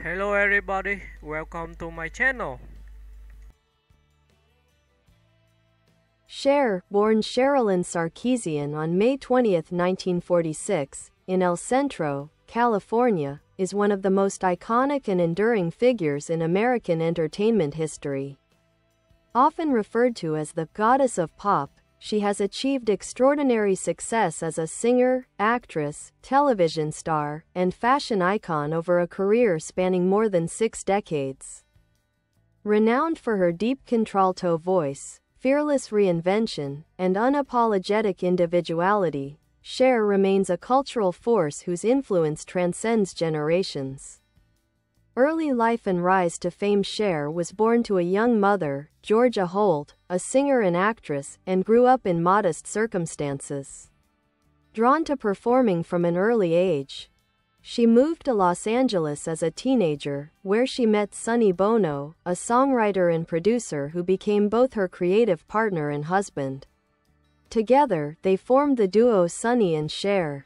Hello everybody, welcome to my channel. Cher, born Cherilyn Sarkisian on May 20, 1946, in El Centro, California, is one of the most iconic and enduring figures in American entertainment history. Often referred to as the goddess of pop, she has achieved extraordinary success as a singer, actress, television star, and fashion icon over a career spanning more than 6 decades. Renowned for her deep contralto voice, fearless reinvention, and unapologetic individuality, Cher remains a cultural force whose influence transcends generations. Early life and rise to fame. Cher was born to a young mother, Georgia Holt, a singer and actress, and grew up in modest circumstances. Drawn to performing from an early age, she moved to Los Angeles as a teenager, where she met Sonny Bono, a songwriter and producer who became both her creative partner and husband. Together, they formed the duo Sonny and Cher,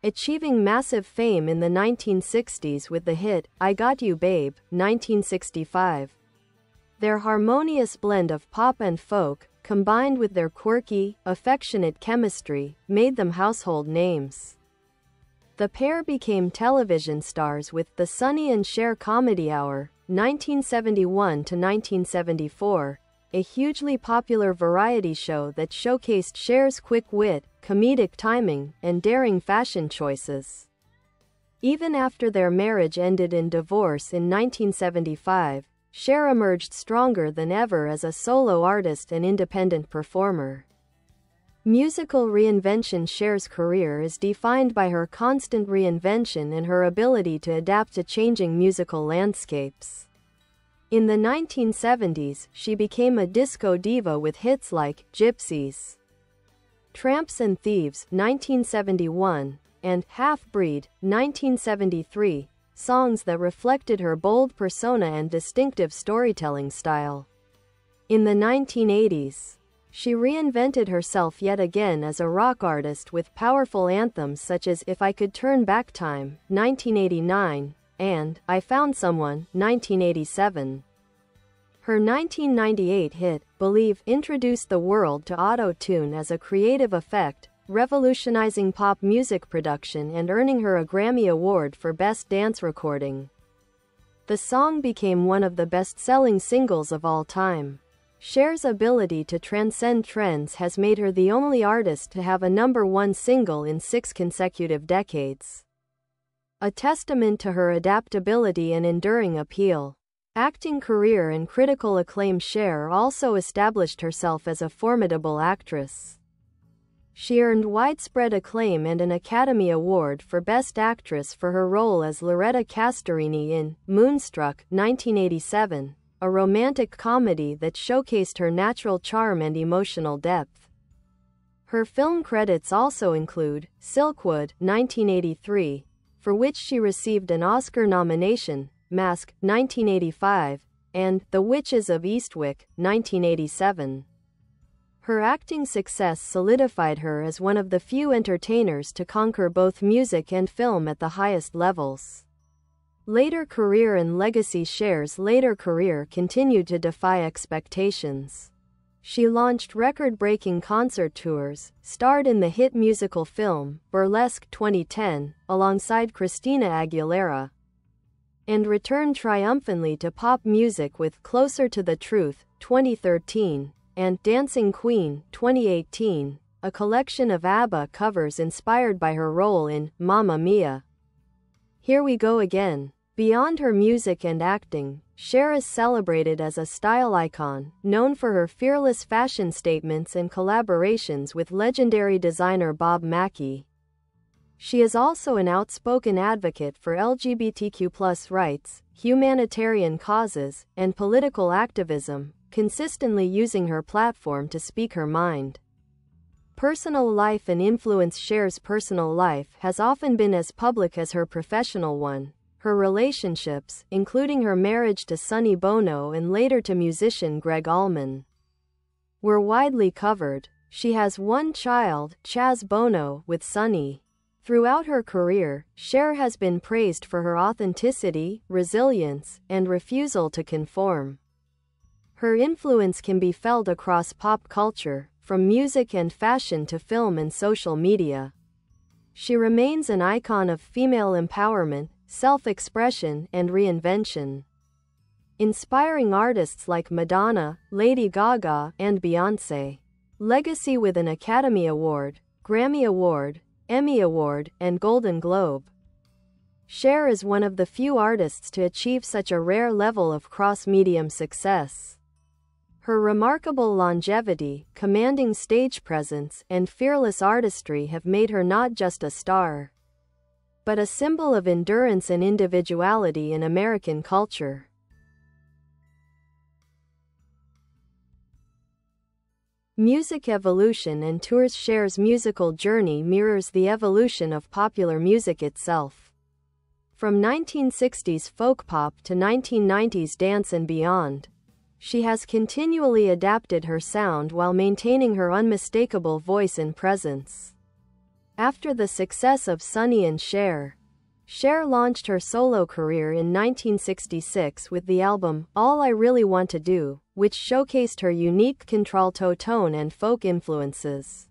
achieving massive fame in the 1960s with the hit, I Got You Babe, 1965. Their harmonious blend of pop and folk, combined with their quirky, affectionate chemistry, made them household names. The pair became television stars with The Sonny and Cher Comedy Hour, 1971 to 1974, a hugely popular variety show that showcased Cher's quick wit, comedic timing, and daring fashion choices. Even after their marriage ended in divorce in 1975, Cher emerged stronger than ever as a solo artist and independent performer. Musical reinvention. Cher's career is defined by her constant reinvention and her ability to adapt to changing musical landscapes. In the 1970s, she became a disco diva with hits like Gypsies, Tramps and Thieves, 1971, and Half-Breed, 1973, songs that reflected her bold persona and distinctive storytelling style. In the 1980s, she reinvented herself yet again as a rock artist with powerful anthems such as If I Could Turn Back Time, 1989, and I Found Someone, 1987. Her 1998 hit, Believe, introduced the world to auto-tune as a creative effect, revolutionizing pop music production and earning her a Grammy Award for Best Dance Recording. The song became one of the best-selling singles of all time. Cher's ability to transcend trends has made her the only artist to have a #1 single in 6 consecutive decades. A testament to her adaptability and enduring appeal. Acting career and critical acclaim. Cher also established herself as a formidable actress. She earned widespread acclaim and an Academy Award for Best Actress for her role as Loretta Castorini in Moonstruck, 1987, a romantic comedy that showcased her natural charm and emotional depth. Her film credits also include Silkwood, 1983, for which she received an Oscar nomination, Mask, 1985, and The Witches of Eastwick, 1987. Her acting success solidified her as one of the few entertainers to conquer both music and film at the highest levels. Later career and legacy. Cher's later career continued to defy expectations. She launched record-breaking concert tours, starred in the hit musical film, Burlesque 2010, alongside Christina Aguilera, and returned triumphantly to pop music with Closer to the Truth, 2013, and Dancing Queen, 2018, a collection of ABBA covers inspired by her role in Mamma Mia. Here We Go Again. Beyond her music and acting, Cher is celebrated as a style icon, known for her fearless fashion statements and collaborations with legendary designer Bob Mackie. She is also an outspoken advocate for LGBTQ+ rights, humanitarian causes, and political activism, consistently using her platform to speak her mind. Personal life and influence. Cher's personal life has often been as public as her professional one. Her relationships, including her marriage to Sonny Bono and later to musician Gregg Allman, were widely covered. She has one child, Chaz Bono, with Sonny. Throughout her career, Cher has been praised for her authenticity, resilience, and refusal to conform. Her influence can be felt across pop culture, from music and fashion to film and social media. She remains an icon of female empowerment, self-expression, and reinvention, inspiring artists like Madonna, Lady Gaga, and Beyoncé. Legacy with an Academy Award, Grammy Award, Emmy Award, and Golden Globe. Cher is one of the few artists to achieve such a rare level of cross-medium success. Her remarkable longevity, commanding stage presence, and fearless artistry have made her not just a star, but a symbol of endurance and individuality in American culture. Music evolution and tours. Cher's musical journey mirrors the evolution of popular music itself. From 1960s folk pop to 1990s dance and beyond, she has continually adapted her sound while maintaining her unmistakable voice and presence. After the success of Sonny and Cher, Cher launched her solo career in 1966 with the album All I Really Want to Do, which showcased her unique contralto tone and folk influences.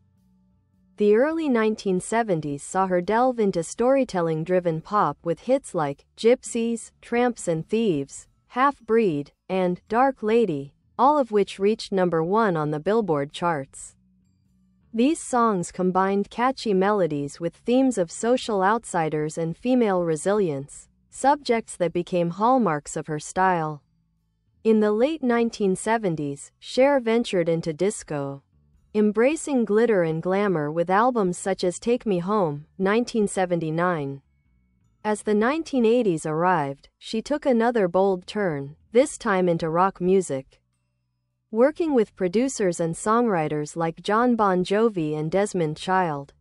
The early 1970s saw her delve into storytelling-driven pop with hits like Gypsies, Tramps and Thieves, Half-Breed, and Dark Lady, all of which reached #1 on the Billboard charts. These songs combined catchy melodies with themes of social outsiders and female resilience, subjects that became hallmarks of her style. In the late 1970s, Cher ventured into disco, embracing glitter and glamour with albums such as Take Me Home, 1979. As the 1980s arrived, she took another bold turn, this time into rock music. Working with producers and songwriters like Jon Bon Jovi and Desmond Child.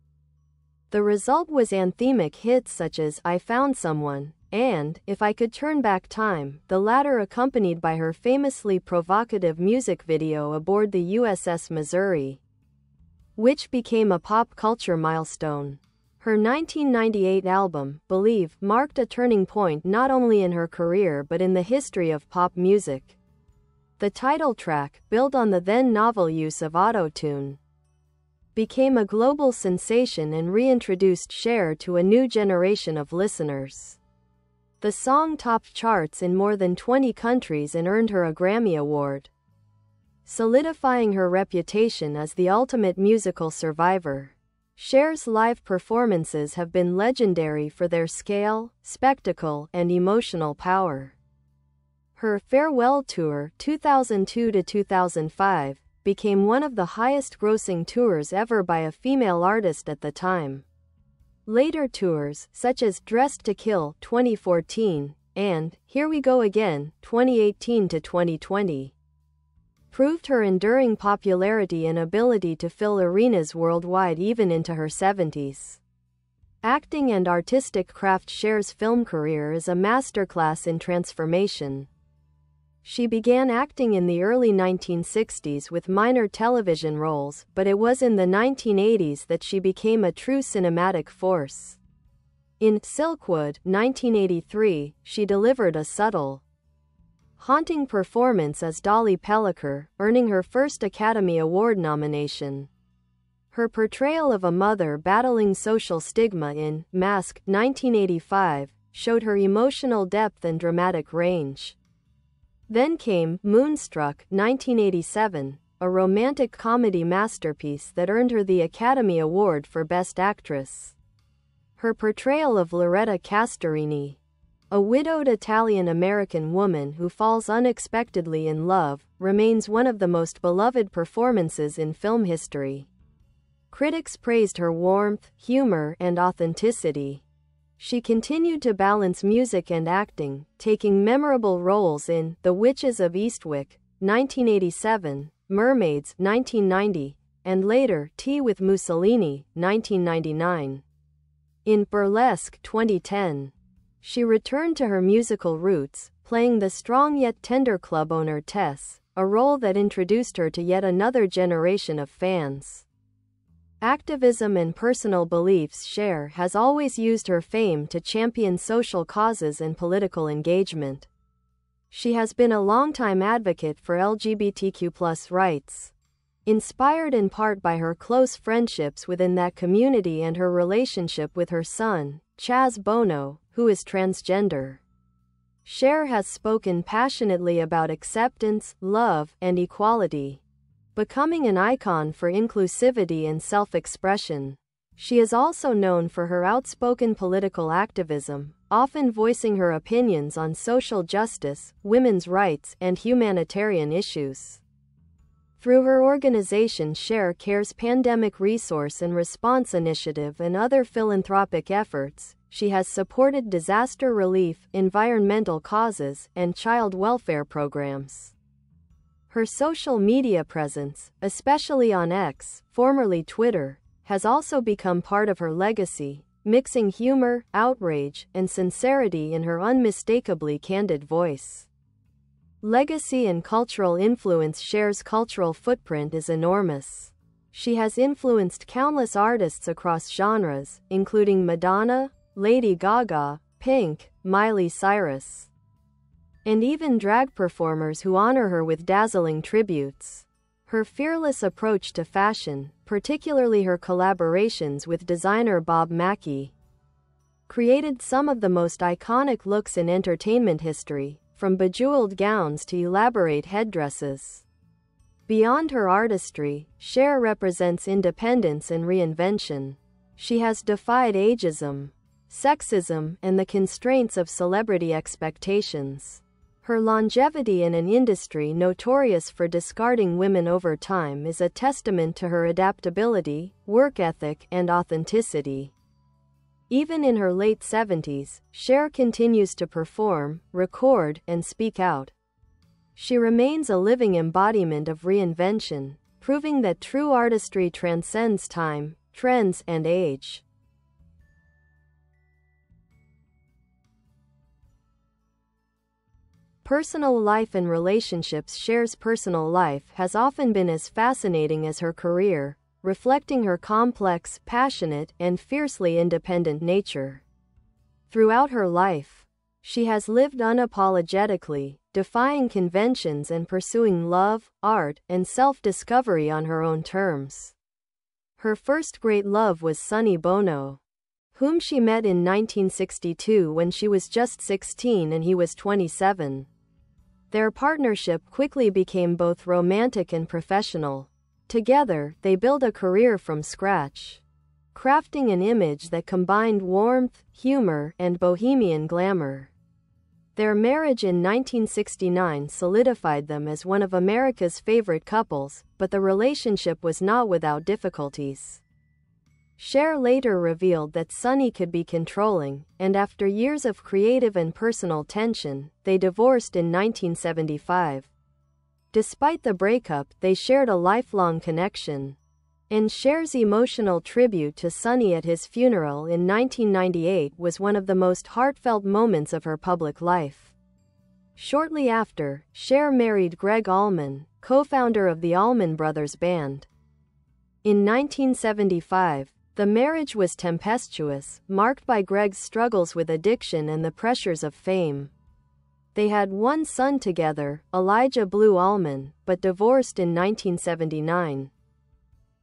The result was anthemic hits such as I Found Someone and If I Could Turn Back Time, the latter accompanied by her famously provocative music video aboard the USS Missouri, which became a pop culture milestone. Her 1998 album, Believe, marked a turning point not only in her career but in the history of pop music. The title track, built on the then novel use of auto-tune, became a global sensation and reintroduced Cher to a new generation of listeners. The song topped charts in more than 20 countries and earned her a Grammy Award, solidifying her reputation as the ultimate musical survivor. Cher's live performances have been legendary for their scale, spectacle, and emotional power. Her Farewell Tour 2002-2005 became one of the highest-grossing tours ever by a female artist at the time. Later tours, such as Dressed to Kill 2014 and Here We Go Again 2018-2020, proved her enduring popularity and ability to fill arenas worldwide even into her 70s. Acting and artistic craft. Cher's film career is a masterclass in transformation. She began acting in the early 1960s with minor television roles, but it was in the 1980s that she became a true cinematic force. In Silkwood, 1983, she delivered a subtle, haunting performance as Dolly Pellicer, earning her first Academy Award nomination. Her portrayal of a mother battling social stigma in Mask, 1985, showed her emotional depth and dramatic range. Then came Moonstruck, 1987, a romantic comedy masterpiece that earned her the Academy Award for Best Actress. Her portrayal of Loretta Castorini, a widowed Italian-American woman who falls unexpectedly in love, remains one of the most beloved performances in film history. Critics praised her warmth, humor, and authenticity. She continued to balance music and acting, taking memorable roles in The Witches of Eastwick, 1987, Mermaids, 1990, and later Tea with Mussolini, 1999. In Burlesque, 2010, she returned to her musical roots, playing the strong yet tender club owner Tess, a role that introduced her to yet another generation of fans. Activism and personal beliefs. Cher has always used her fame to champion social causes and political engagement. She has been a longtime advocate for LGBTQ+ rights, inspired in part by her close friendships within that community and her relationship with her son, Bono, who is transgender. Cher has spoken passionately about acceptance, love, and equality, becoming an icon for inclusivity and self-expression. She is also known for her outspoken political activism, often voicing her opinions on social justice, women's rights, and humanitarian issues. Through her organization Cher Cares Pandemic Resource and Response Initiative and other philanthropic efforts, she has supported disaster relief, environmental causes, and child welfare programs. Her social media presence, especially on X, formerly Twitter, has also become part of her legacy, mixing humor, outrage, and sincerity in her unmistakably candid voice. Legacy and cultural influence. Cher's cultural footprint is enormous. She has influenced countless artists across genres, including Madonna, Lady Gaga, Pink, Miley Cyrus, and even drag performers who honor her with dazzling tributes. Her fearless approach to fashion, particularly her collaborations with designer Bob Mackie, created some of the most iconic looks in entertainment history, from bejeweled gowns to elaborate headdresses. Beyond her artistry, Cher represents independence and reinvention. She has defied ageism, sexism, and the constraints of celebrity expectations. Her longevity in an industry notorious for discarding women over time is a testament to her adaptability, work ethic, and authenticity. Even in her late 70s, Cher continues to perform, record, and speak out. She remains a living embodiment of reinvention, proving that true artistry transcends time, trends, and age. Personal life and relationships. Cher's personal life has often been as fascinating as her career, reflecting her complex, passionate, and fiercely independent nature. Throughout her life, she has lived unapologetically, defying conventions and pursuing love, art, and self-discovery on her own terms. Her first great love was Sonny Bono, whom she met in 1962 when she was just 16 and he was 27. Their partnership quickly became both romantic and professional. Together, they built a career from scratch, crafting an image that combined warmth, humor, and bohemian glamour. Their marriage in 1969 solidified them as one of America's favorite couples, but the relationship was not without difficulties. Cher later revealed that Sonny could be controlling, and after years of creative and personal tension, they divorced in 1975. Despite the breakup, they shared a lifelong connection. And Cher's emotional tribute to Sonny at his funeral in 1998 was one of the most heartfelt moments of her public life. Shortly after, Cher married Gregg Allman, co-founder of the Allman Brothers Band. In 1975, the marriage was tempestuous, marked by Gregg's struggles with addiction and the pressures of fame. They had one son together, Elijah Blue Allman, but divorced in 1979.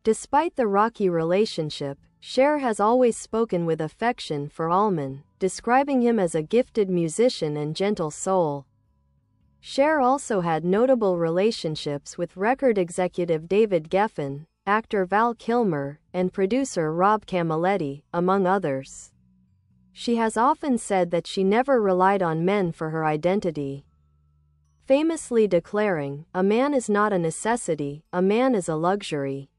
Despite the rocky relationship, Cher has always spoken with affection for Allman, describing him as a gifted musician and gentle soul. Cher also had notable relationships with record executive David Geffen, actor Val Kilmer, and producer Rob Camilletti, among others. She has often said that she never relied on men for her identity, famously declaring, "A man is not a necessity, a man is a luxury."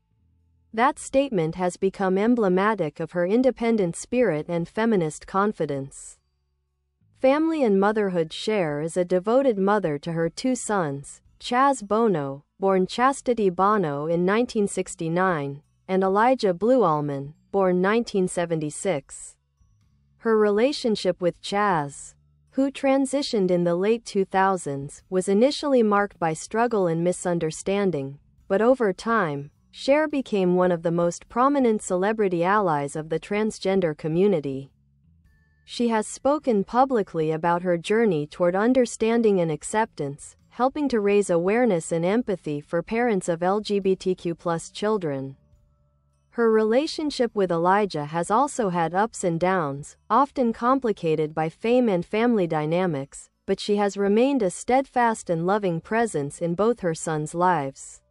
That statement has become emblematic of her independent spirit and feminist confidence. Family and motherhood. Cher is a devoted mother to her two sons, Bono, born Chastity Bono in 1969, and Elijah Blue Allman, born 1976. Her relationship with Chaz, who transitioned in the late 2000s, was initially marked by struggle and misunderstanding, but over time, Cher became one of the most prominent celebrity allies of the transgender community. She has spoken publicly about her journey toward understanding and acceptance, helping to raise awareness and empathy for parents of LGBTQ+ children. Her relationship with Elijah has also had ups and downs, often complicated by fame and family dynamics, but she has remained a steadfast and loving presence in both her sons' lives.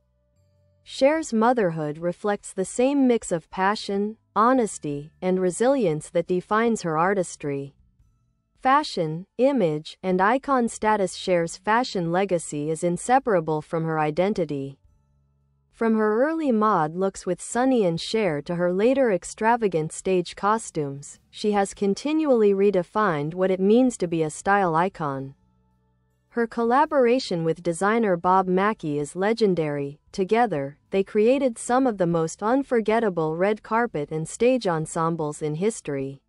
Cher's motherhood reflects the same mix of passion, honesty, and resilience that defines her artistry. Fashion, image, and icon status. Cher's fashion legacy is inseparable from her identity. From her early mod looks with Sonny and Cher to her later extravagant stage costumes, she has continually redefined what it means to be a style icon. Her collaboration with designer Bob Mackie is legendary. Together, they created some of the most unforgettable red carpet and stage ensembles in history.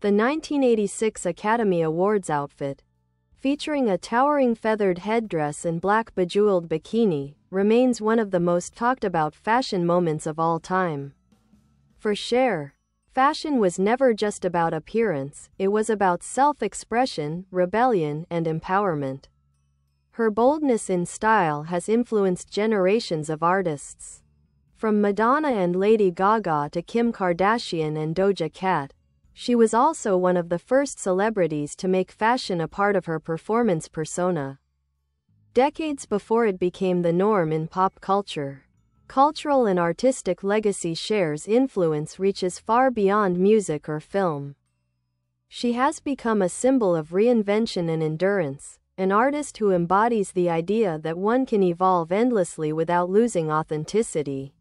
The 1986 Academy Awards outfit, featuring a towering feathered headdress and black bejeweled bikini, remains one of the most talked about fashion moments of all time. For Cher, fashion was never just about appearance, it was about self-expression, rebellion, and empowerment. Her boldness in style has influenced generations of artists. From Madonna and Lady Gaga to Kim Kardashian and Doja Cat, she was also one of the first celebrities to make fashion a part of her performance persona. Decades before it became the norm in pop culture. Cultural and artistic legacy. Cher's influence reaches far beyond music or film. She has become a symbol of reinvention and endurance, an artist who embodies the idea that one can evolve endlessly without losing authenticity.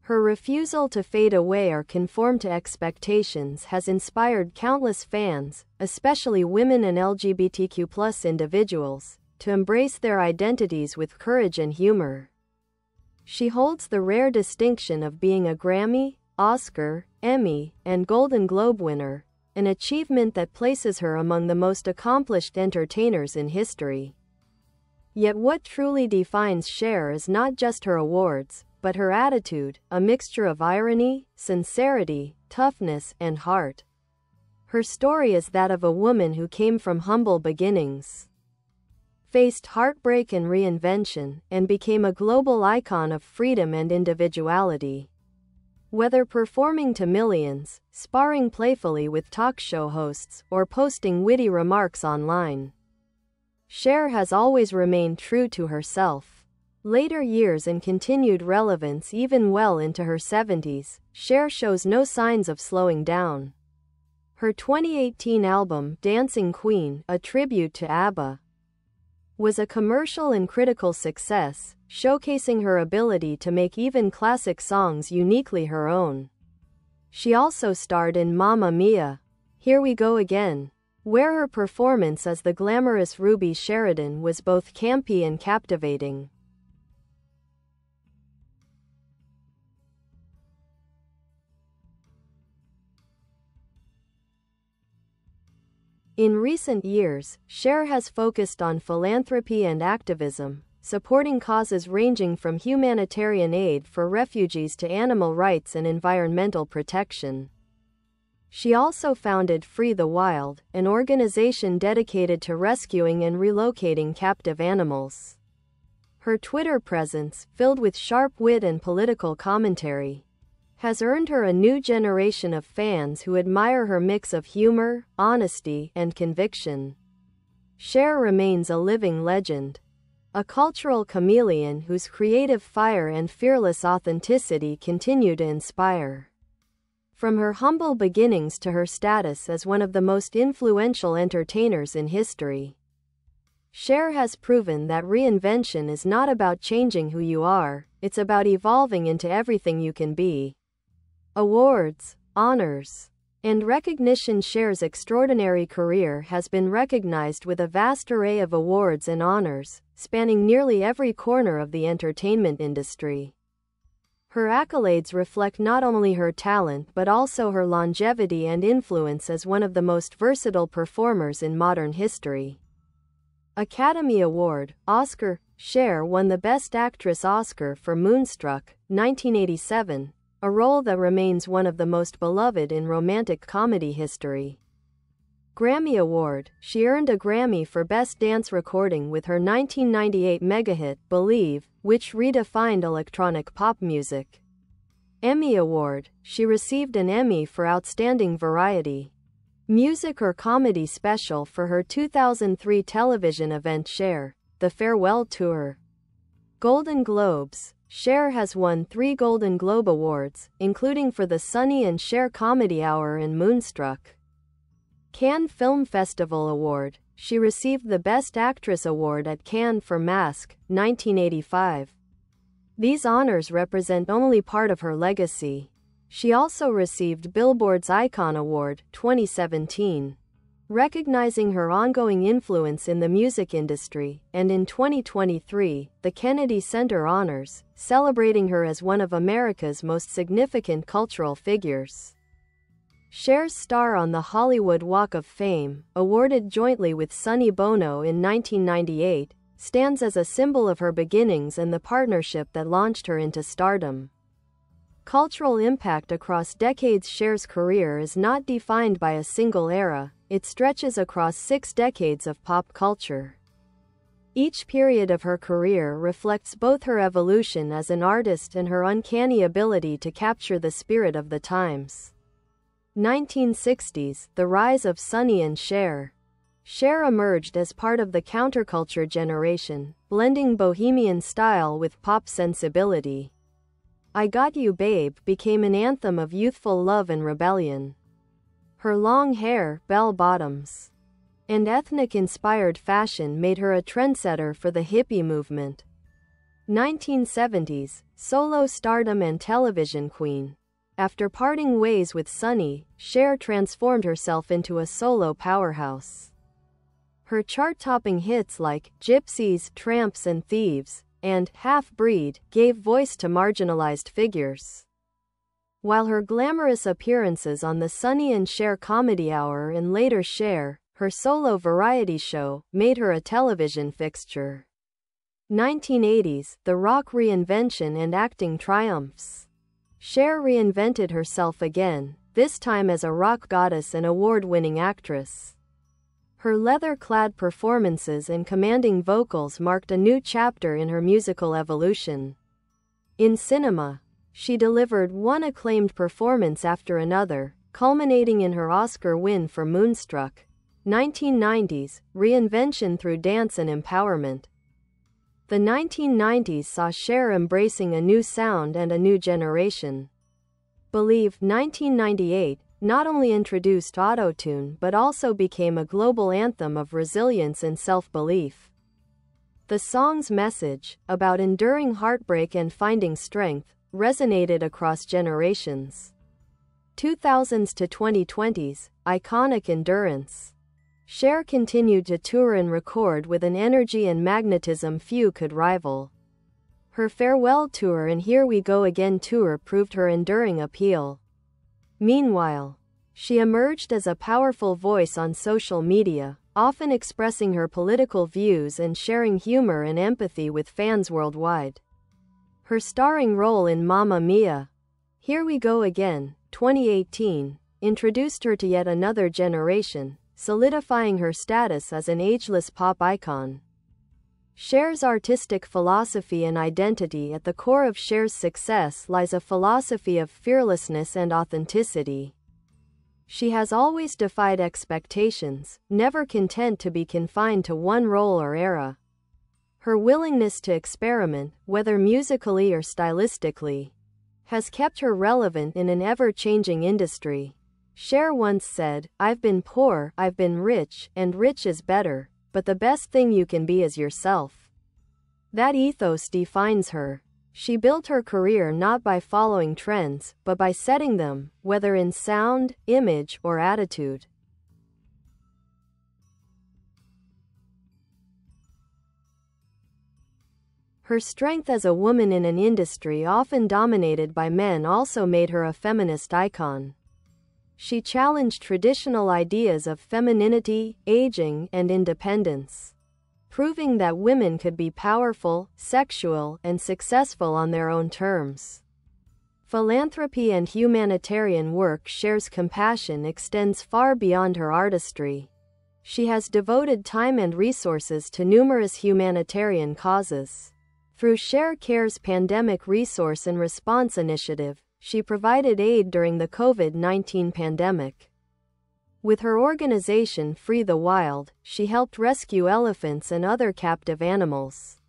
Her refusal to fade away or conform to expectations has inspired countless fans, especially women and LGBTQ+ individuals, to embrace their identities with courage and humor. She holds the rare distinction of being a Grammy, Oscar, Emmy, and Golden Globe winner, an achievement that places her among the most accomplished entertainers in history. Yet what truly defines Cher is not just her awards, but her attitude, a mixture of irony, sincerity, toughness, and heart. Her story is that of a woman who came from humble beginnings, faced heartbreak and reinvention, and became a global icon of freedom and individuality. Whether performing to millions, sparring playfully with talk show hosts, or posting witty remarks online, Cher has always remained true to herself. Later years and continued relevance even well into her 70s, Cher shows no signs of slowing down. Her 2018 album, Dancing Queen, a tribute to ABBA, was a commercial and critical success, showcasing her ability to make even classic songs uniquely her own. She also starred in Mamma Mia! Here We Go Again, where her performance as the glamorous Ruby Sheridan was both campy and captivating. In recent years, Cher has focused on philanthropy and activism, supporting causes ranging from humanitarian aid for refugees to animal rights and environmental protection. She also founded Free the Wild, an organization dedicated to rescuing and relocating captive animals. Her Twitter presence, filled with sharp wit and political commentary, has earned her a new generation of fans who admire her mix of humor, honesty, and conviction. Cher remains a living legend, a cultural chameleon whose creative fire and fearless authenticity continue to inspire. From her humble beginnings to her status as one of the most influential entertainers in history, Cher has proven that reinvention is not about changing who you are, it's about evolving into everything you can be. Awards, honors, and recognition. Cher's extraordinary career has been recognized with a vast array of awards and honors, spanning nearly every corner of the entertainment industry. Her accolades reflect not only her talent but also her longevity and influence as one of the most versatile performers in modern history. Academy Award, Oscar. Cher won the Best Actress Oscar for Moonstruck, 1987, a role that remains one of the most beloved in romantic comedy history. Grammy Award. She earned a Grammy for Best Dance Recording with her 1998 mega-hit, Believe, which redefined electronic pop music. Emmy Award. She received an Emmy for Outstanding Variety Music or Comedy Special for her 2003 television event Cher, The Farewell Tour. Golden Globes. Cher has won 3 Golden Globe Awards, including for the Sonny and Cher Comedy Hour and Moonstruck. Cannes Film Festival Award. She received the Best Actress Award at Cannes for Mask, 1985. These honors represent only part of her legacy. She also received Billboard's Icon Award, 2017, recognizing her ongoing influence in the music industry, and in 2023, the Kennedy Center Honors, celebrating her as one of America's most significant cultural figures. Cher's star on the Hollywood Walk of Fame, awarded jointly with Sonny Bono in 1998, stands as a symbol of her beginnings and the partnership that launched her into stardom. Cultural impact across decades. Cher's career is not defined by a single era, it stretches across 6 decades of pop culture. Each period of her career reflects both her evolution as an artist and her uncanny ability to capture the spirit of the times. 1960s, the rise of Sonny and Cher. Cher emerged as part of the counterculture generation, blending bohemian style with pop sensibility. I Got You Babe became an anthem of youthful love and rebellion. Her long hair, bell-bottoms, and ethnic-inspired fashion made her a trendsetter for the hippie movement. 1970s, solo stardom and television queen. After parting ways with Sonny, Cher transformed herself into a solo powerhouse. Her chart-topping hits like Gypsies, Tramps and Thieves, and Half-Breed gave voice to marginalized figures. While her glamorous appearances on the Sonny and Cher Comedy Hour and later Cher, her solo variety show, made her a television fixture. 1980s, the rock reinvention and acting triumphs. Cher reinvented herself again, this time as a rock goddess and award-winning actress. Her leather-clad performances and commanding vocals marked a new chapter in her musical evolution. In cinema, she delivered one acclaimed performance after another, culminating in her Oscar win for Moonstruck. 1990s, reinvention through dance and empowerment. The 1990s saw Cher embracing a new sound and a new generation. Believe, 1998, not only introduced auto-tune but also became a global anthem of resilience and self-belief. The song's message, about enduring heartbreak and finding strength, resonated across generations. 2000s to 2020s, iconic endurance. Cher continued to tour and record with an energy and magnetism few could rival. Her Farewell Tour and Here We Go Again tour proved her enduring appeal. Meanwhile, she emerged as a powerful voice on social media, often expressing her political views and sharing humor and empathy with fans worldwide. Her starring role in Mamma Mia! Here We Go Again, 2018, introduced her to yet another generation, solidifying her status as an ageless pop icon. Cher's artistic philosophy and identity. At the core of Cher's success lies a philosophy of fearlessness and authenticity. She has always defied expectations, never content to be confined to one role or era. Her willingness to experiment, whether musically or stylistically, has kept her relevant in an ever-changing industry. Cher once said, "I've been poor, I've been rich, and rich is better, but the best thing you can be is yourself." That ethos defines her. She built her career not by following trends, but by setting them, whether in sound, image, or attitude. Her strength as a woman in an industry often dominated by men also made her a feminist icon. She challenged traditional ideas of femininity, aging, and independence, proving that women could be powerful, sexual, and successful on their own terms. philanthropy and humanitarian work. Cher's compassion extends far beyond her artistry. She has devoted time and resources to numerous humanitarian causes. Through Cher Cares Pandemic Resource and Response Initiative, she provided aid during the COVID-19 pandemic. With her organization Free the Wild, she helped rescue elephants and other captive animals,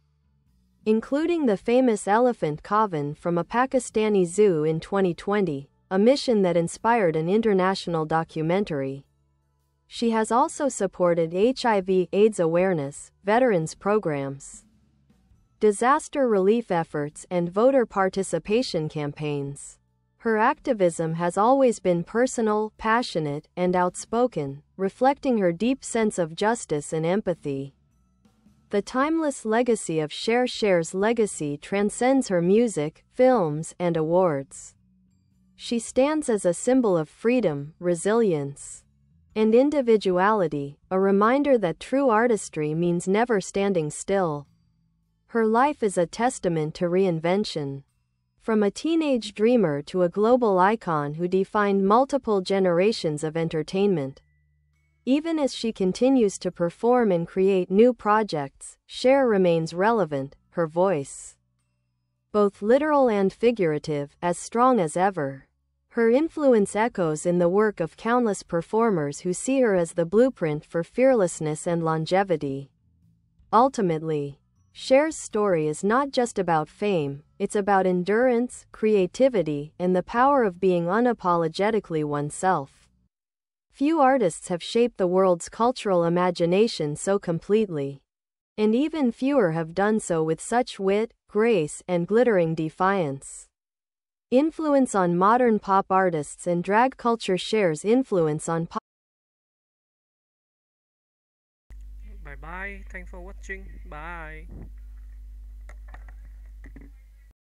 including the famous elephant Kavan from a Pakistani zoo in 2020, a mission that inspired an international documentary. She has also supported HIV/AIDS awareness, veterans programs, disaster relief efforts, and voter participation campaigns. Her activism has always been personal, passionate, and outspoken, reflecting her deep sense of justice and empathy. The timeless legacy of Cher. Cher's legacy transcends her music, films, and awards. She stands as a symbol of freedom, resilience, and individuality, a reminder that true artistry means never standing still. Her life is a testament to reinvention. From a teenage dreamer to a global icon who defined multiple generations of entertainment. Even as she continues to perform and create new projects, Cher remains relevant, her voice, both literal and figurative, as strong as ever. Her influence echoes in the work of countless performers who see her as the blueprint for fearlessness and longevity. Ultimately, Cher's story is not just about fame, it's about endurance, creativity, and the power of being unapologetically oneself. Few artists have shaped the world's cultural imagination so completely, and even fewer have done so with such wit, grace, and glittering defiance. Influence on modern pop artists and drag culture. Cher's influence on pop. Bye bye. Thanks for watching. Bye.